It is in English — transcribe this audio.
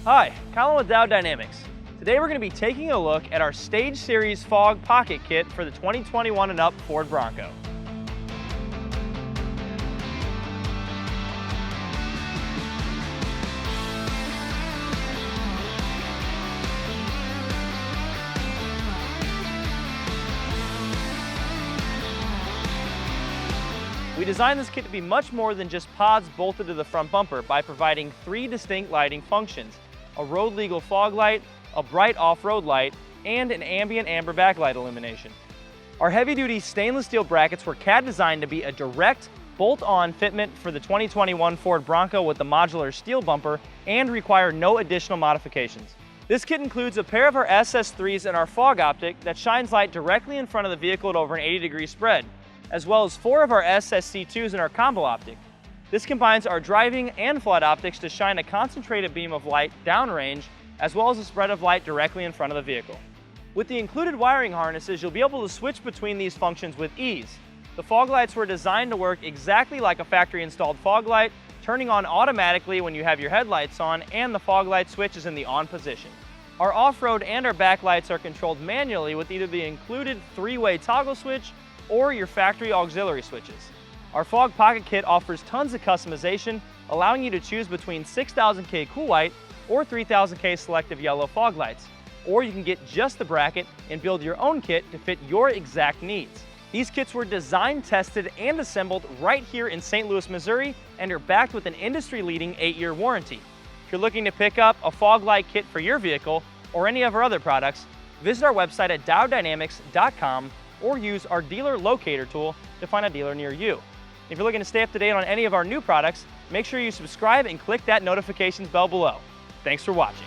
Hi, Colin with Diode. Today we're going to be taking a look at our Stage Series Fog Pocket Kit for the 2021 and up Ford Bronco. We designed this kit to be much more than just pods bolted to the front bumper by providing 3 distinct lighting functions: a road legal fog light, a bright off-road light, and an ambient amber backlight illumination. Our heavy-duty stainless steel brackets were CAD-designed to be a direct bolt-on fitment for the 2021 Ford Bronco with the modular steel bumper and require no additional modifications. This kit includes a pair of our SS3s and our fog optic that shines light directly in front of the vehicle at over an 80-degree spread, as well as 4 of our SSC2s in our combo optic. This combines our driving and flood optics to shine a concentrated beam of light downrange, as well as a spread of light directly in front of the vehicle. With the included wiring harnesses, you'll be able to switch between these functions with ease. The fog lights were designed to work exactly like a factory-installed fog light, turning on automatically when you have your headlights on, and the fog light switch is in the on position. Our off-road and our backlights are controlled manually with either the included 3-way toggle switch or your factory auxiliary switches. Our Fog Pocket Kit offers tons of customization, allowing you to choose between 6000K cool white or 3000K selective yellow fog lights. Or you can get just the bracket and build your own kit to fit your exact needs. These kits were designed, tested, and assembled right here in St. Louis, Missouri, and are backed with an industry-leading 8-year warranty. If you're looking to pick up a fog light kit for your vehicle or any of our other products, visit our website at diodedynamics.com or use our dealer locator tool to find a dealer near you. If you're looking to stay up to date on any of our new products, make sure you subscribe and click that notifications bell below. Thanks for watching.